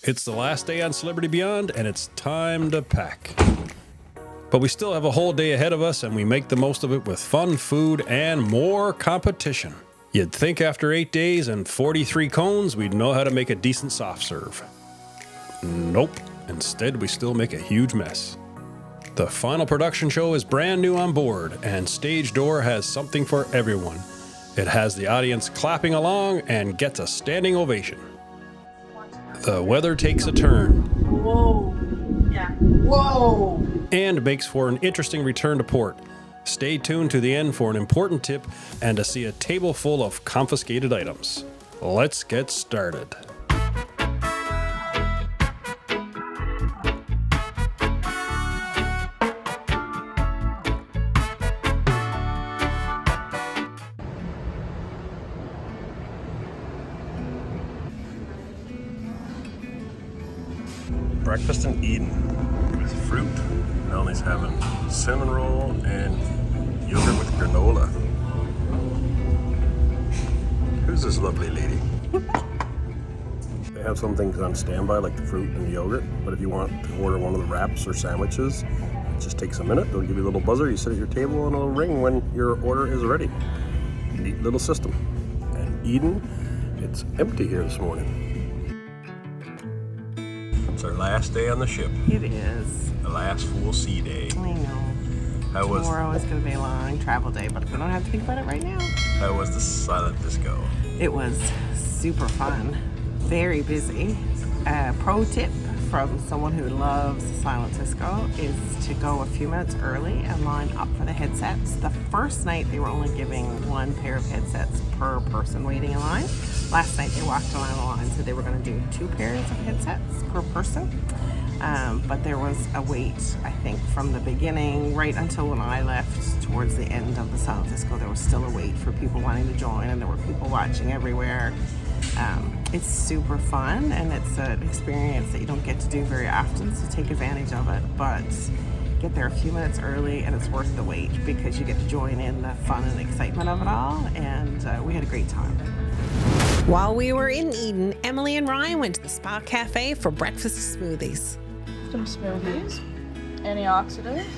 It's the last day on Celebrity Beyond, and it's time to pack. But we still have a whole day ahead of us, and we make the most of it with fun food and more competition. You'd think after 8 days and 43 cones, we'd know how to make a decent soft serve. Nope. Instead, we still make a huge mess. The final production show is brand new on board, and Stage Door has something for everyone. It has the audience clapping along and gets a standing ovation. The weather takes a turn. Whoa. Yeah. Whoa. And makes for an interesting return to port. Stay tuned to the end for an important tip and to see a table full of confiscated items. Let's get started. Breakfast in Eden with fruit. Melanie's having cinnamon roll and yogurt with granola. Who's this lovely lady? They have some things on standby like the fruit and the yogurt, but if you want to order one of the wraps or sandwiches, it just takes a minute. They'll give you a little buzzer, you sit at your table and it'll ring when your order is ready. Neat little system. And Eden, it's empty here this morning. It's our last day on the ship. It is. The last full sea day. I know. How was Tomorrow is going to be a long travel day, but we don't have to think about it right now. How was the silent disco? It was super fun. Very busy. Pro tip from someone who loves silent disco is to go a few minutes early and line up for the headsets. The first night they were only giving one pair of headsets per person waiting in line. Last night they walked around the line, so they were going to do 2 pairs of headsets per person. But there was a wait, I think, from the beginning right until when I left towards the end of the silent disco. There was still a wait for people wanting to join, and there were people watching everywhere. It's super fun, and it's an experience that you don't get to do very often, so take advantage of it. But get there a few minutes early, and it's worth the wait because you get to join in the fun and excitement of it all, and we had a great time. While we were in Eden, Emily and Ryan went to the Spa Cafe for breakfast smoothies. Some smoothies, antioxidants,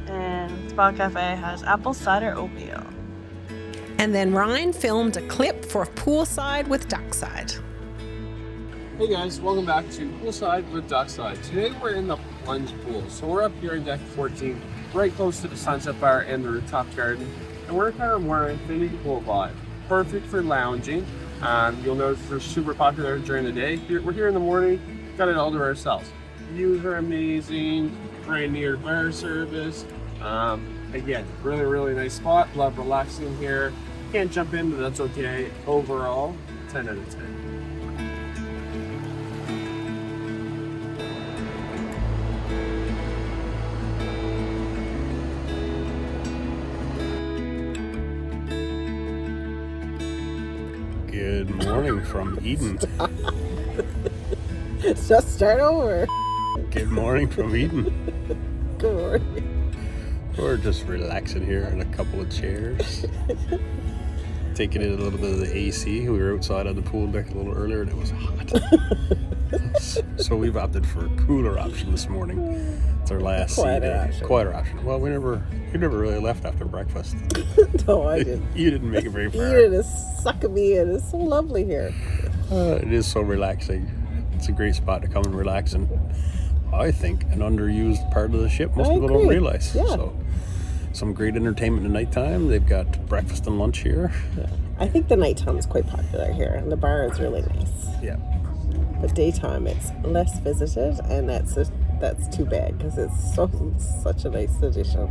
and Spa Cafe has apple cider oatmeal. And then Ryan filmed a clip for Poolside with Dockside. Hey guys, welcome back to Poolside with Dockside. Today we're in the plunge pool. So we're up here in deck 14, right close to the sunset bar and the rooftop garden. And we're kind of more infinity pool vibe. Perfect for lounging. You'll notice they're super popular during the day. We're here in the morning, got it all to ourselves. Views are amazing, brand new bar service. Again, really, really nice spot. Love relaxing here. Can't jump in, but that's okay. Overall, 10 out of 10. Good morning from Eden. Just start over. Good morning from Eden. Good morning. We're just relaxing here in a couple of chairs. Taking in a little bit of the AC. We were outside on the pool deck a little earlier and it was hot. So we've opted for a cooler option this morning. It's our last sea day. Quieter option. Well, you never really left after breakfast. No, I didn't. You didn't make it very far. You didn't suck me in. It's so lovely here. It is so relaxing. It's a great spot to come and relax in. I think an underused part of the ship. Most people don't realize. Yeah. So, some great entertainment at nighttime. They've got breakfast and lunch here. Yeah. I think the nighttime is quite popular here, and the bar is really nice. Yeah. But daytime, it's less visited, and that's too bad because it's such a nice addition.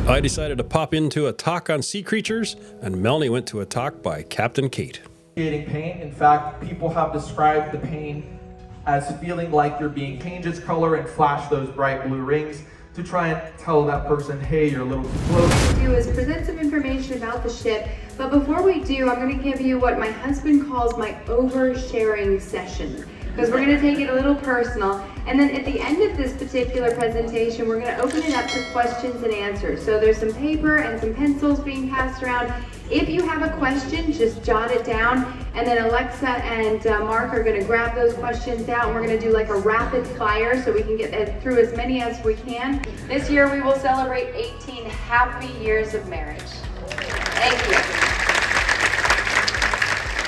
I decided to pop into a talk on sea creatures, and Melanie went to a talk by Captain Kate. Pain. In fact, people have described the pain as feeling like you're being changed its color and flash those bright blue rings to try and tell that person, hey, you're a little too close. What we'll do is present some information about the ship, but before we do, I'm going to give you what my husband calls my oversharing session. because we're going to take it a little personal. And then at the end of this particular presentation, we're going to open it up to questions and answers. So there's some paper and some pencils being passed around. If you have a question, just jot it down, and then Alexa and Mark are going to grab those questions out, and we're going to do like a rapid fire so we can get through as many as we can. This year we will celebrate 18 happy years of marriage. Thank you.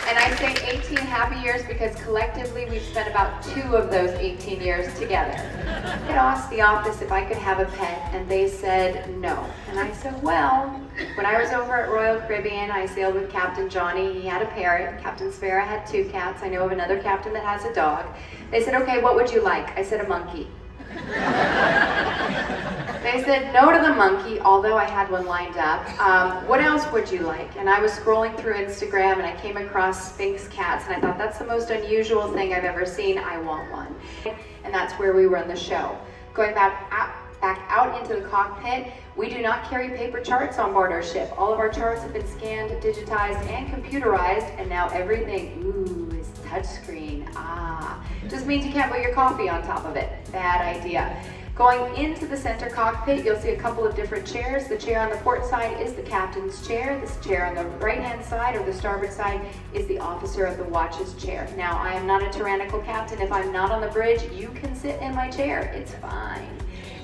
And I say 18 happy years because collectively we've spent about 2 of those 18 years together. I asked the office if I could have a pet, and they said no. And I said, well, when I was over at Royal Caribbean, I sailed with Captain Johnny. He had a parrot. Captain Sparrow had 2 cats. I know of another captain that has a dog. They said, okay, what would you like? I said, a monkey. They said no to the monkey, although I had one lined up. What else would you like? And I was scrolling through Instagram and I came across Sphinx cats, and I thought, that's the most unusual thing I've ever seen. I want one. And that's where we run the show. Going back out into the cockpit, we do not carry paper charts on board our ship. All of our charts have been scanned, digitized, and computerized, and now everything, is touchscreen. Just means you can't put your coffee on top of it. Bad idea. Going into the center cockpit, you'll see a couple of different chairs. The chair on the port side is the captain's chair. This chair on the right-hand side or the starboard side is the officer of the watch's chair. Now, I am not a tyrannical captain. If I'm not on the bridge, you can sit in my chair. It's fine.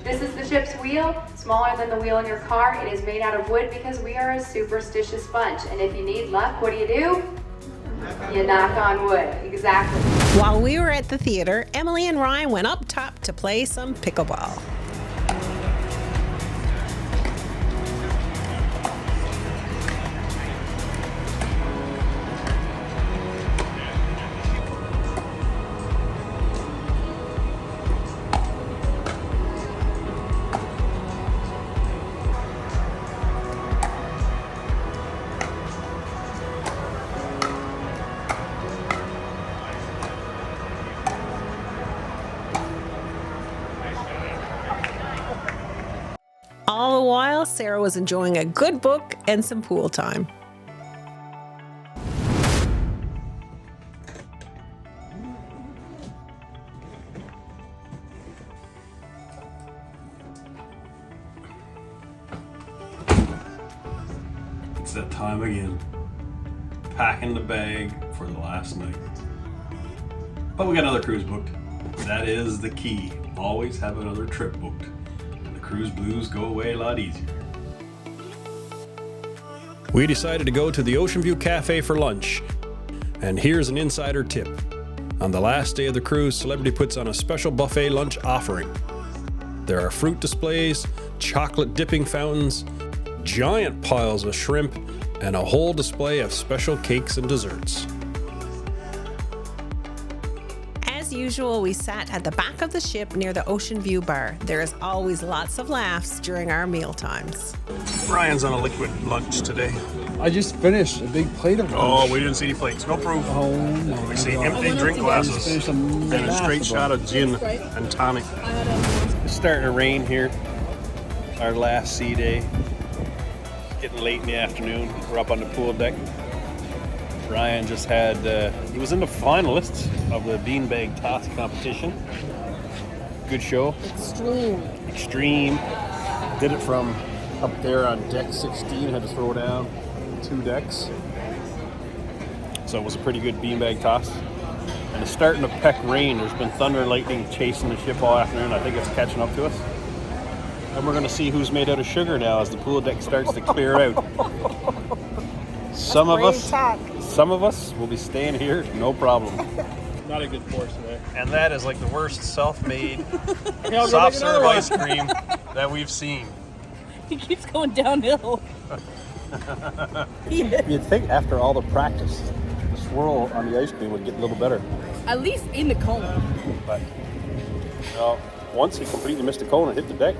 This is the ship's wheel, smaller than the wheel in your car. It is made out of wood because we are a superstitious bunch. And if you need luck, what do? You knock on wood. Exactly. While we were at the theater, Emily and Ryan went up top to play some pickleball. All the while, Sarah was enjoying a good book and some pool time. It's that time again. Packing the bag for the last night. But we got another cruise booked. That is the key. Always have another trip booked. Cruise blues go away a lot easier. We decided to go to the Ocean View Cafe for lunch. And here's an insider tip. On the last day of the cruise, Celebrity puts on a special buffet lunch offering. There are fruit displays, chocolate dipping fountains, giant piles of shrimp, and a whole display of special cakes and desserts. As usual, we sat at the back of the ship near the Ocean View bar. There is always lots of laughs during our meal times. Ryan's on a liquid lunch today. I just finished a big plate of lunch. Oh, we didn't see any plates. No proof. Oh my We see God. empty drink glasses and a straight shot of gin and tonic. It's starting to rain here. Our last sea day. It's getting late in the afternoon. We're up on the pool deck. Ryan just had, he was in the finalists of the beanbag toss competition. Good show. Extreme. Did it from up there on deck 16, had to throw down 2 decks. So it was a pretty good beanbag toss. And it's starting to peck rain. There's been thunder and lightning chasing the ship all afternoon. I think it's catching up to us. And we're going to see who's made out of sugar now as the pool deck starts to clear out. Some of us will be staying here, no problem. Not a good course today. And that is like the worst self-made soft serve ice cream that we've seen. He keeps going downhill. You'd think after all the practice, the swirl on the ice cream would get a little better. At least in the cone. But well, once he completely missed the cone and hit the deck.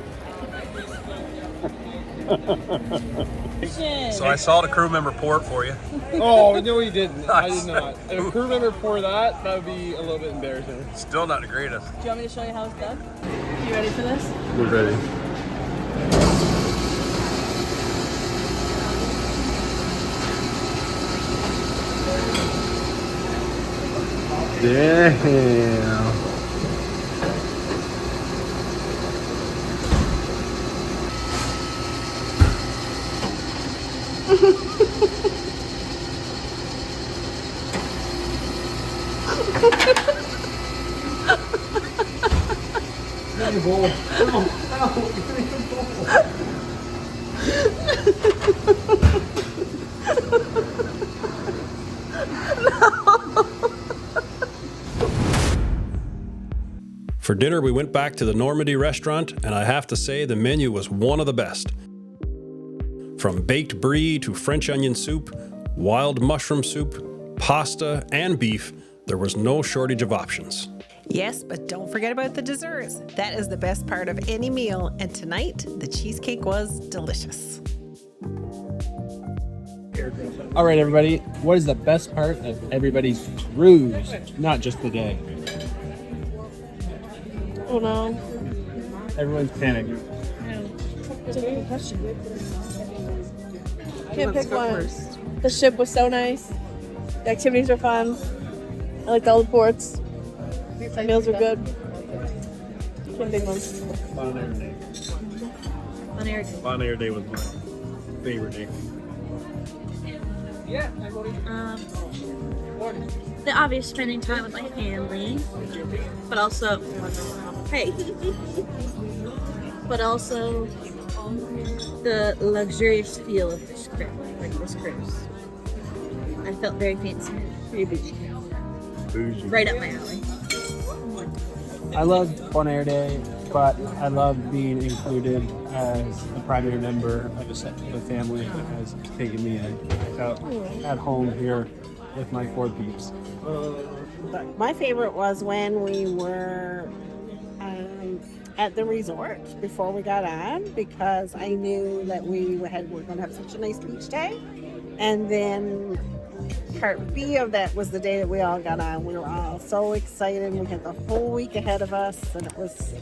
So I saw the crew member pour it for you. Oh, no, he didn't. I did not. If a crew member pour that, that would be a little bit embarrassing. Still not the greatest. Do you want me to show you how it's done? You ready for this? We're ready. Damn. For dinner, we went back to the Normandy restaurant, and I have to say the menu was one of the best. From baked brie to French onion soup, wild mushroom soup, pasta, and beef, there was no shortage of options. Yes, but don't forget about the desserts. That is the best part of any meal, and tonight the cheesecake was delicious. All right, everybody. What is the best part of everybody's cruise? Not just the day. Oh no. Everyone's panicking. That's a good question. Can't pick one. The ship was so nice. The activities were fun. I liked all the ports. The meals were good. Can't pick one. Bonaire Day. Bonaire Day was my favorite day. The obvious spending time with my family, but also, hey, but also the luxurious feel of this cruise, I felt very fancy, very bougie. Right up my alley. I loved Bonaire Day, but I loved being included as a primary member of the family that has taken me out at home here with my 4 peeps. But my favorite was when we were at the resort before we got on, because I knew that we were going to have such a nice beach day. And then part B of that was the day that we all got on. We were all so excited. We had the whole week ahead of us, and it was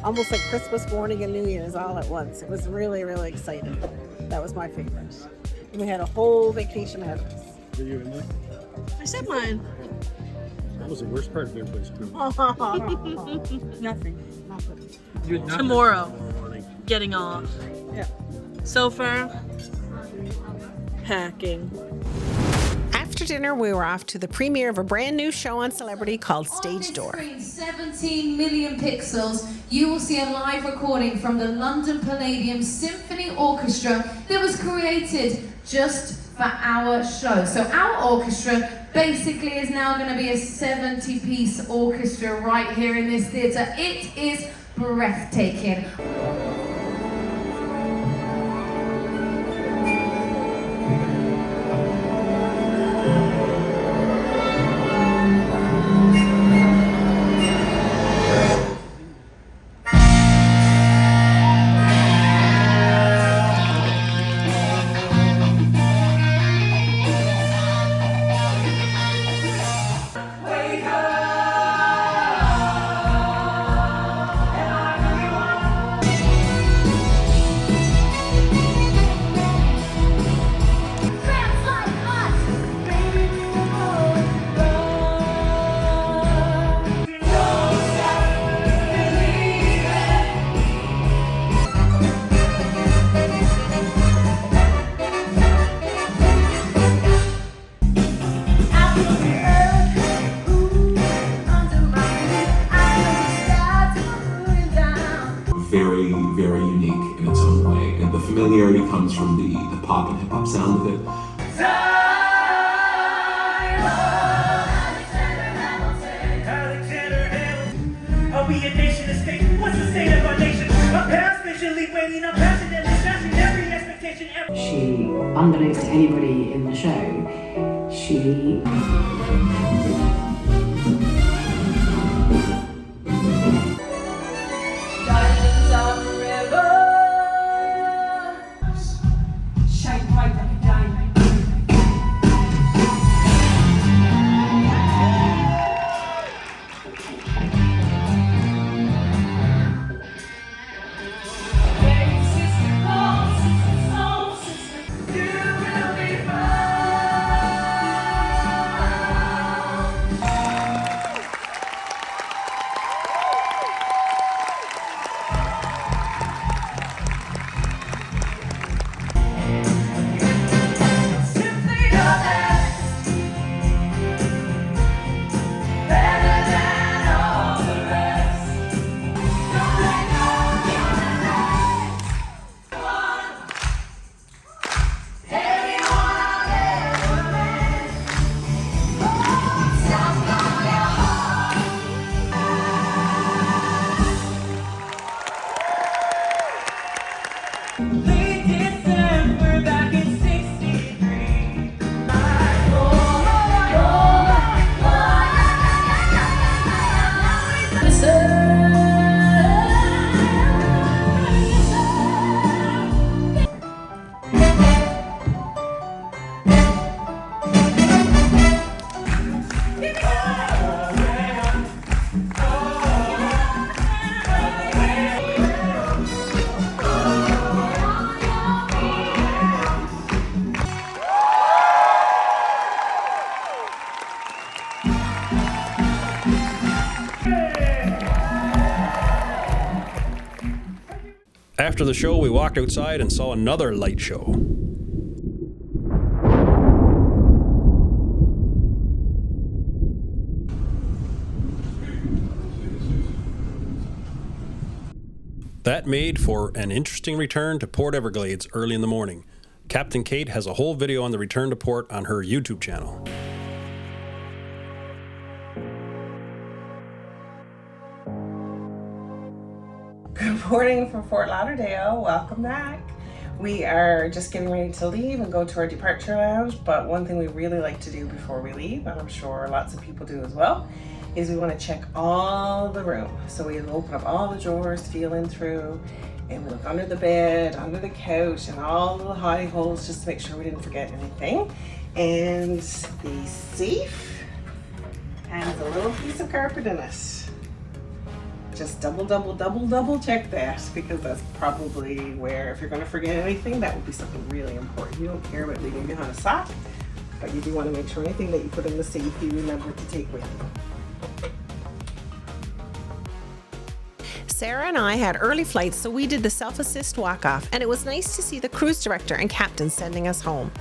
almost like Christmas morning and New Year's all at once. It was really, really exciting. That was my favorite. And we had a whole vacation ahead of us. Were you in there? I said mine. That was the worst part of your place cruise. Nothing. Tomorrow, getting off. Yeah. So far, packing. After dinner, we were off to the premiere of a brand new show on Celebrity called Stage Door. 17 million pixels, you will see a live recording from the London Palladium Symphony Orchestra that was created just for our show. So our orchestra basically is now going to be a 70-piece orchestra right here in this theatre. It is breathtaking. Very unique in its own way, and the familiarity comes from the pop and hip-hop sound of it. Are we a nation of state? What's the state of our nation? A past patiently waiting, a passionately smashing every expectation ever. She, unbeknownst to anybody in the show, she After the show, we walked outside and saw another light show. That made for an interesting return to Port Everglades early in the morning. Captain Kate has a whole video on the return to port on her YouTube channel. Good morning from Fort Lauderdale. Welcome back. We are just getting ready to leave and go to our departure lounge, but one thing we really like to do before we leave, and I'm sure lots of people do as well, is we want to check all the room. So we open up all the drawers, feel in through, and we look under the bed, under the couch, and all the hidey holes just to make sure we didn't forget anything. And the safe has a little piece of carpet in it. Just double check that, because that's probably where, if you're going to forget anything, that would be something really important. You don't care about leaving behind a sock, but you do want to make sure anything that you put in the safe you remember to take with you. Sarah and I had early flights, so we did the self-assist walk-off, and it was nice to see the cruise director and captain sending us home.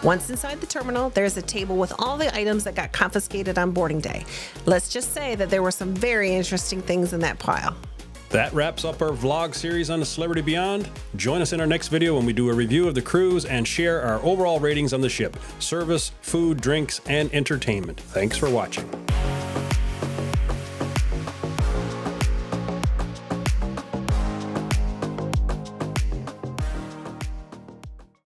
Once inside the terminal, there's a table with all the items that got confiscated on boarding day. Let's just say that there were some very interesting things in that pile. That wraps up our vlog series on the Celebrity Beyond. Join us in our next video when we do a review of the cruise and share our overall ratings on the ship: service, food, drinks, and entertainment. Thanks for watching.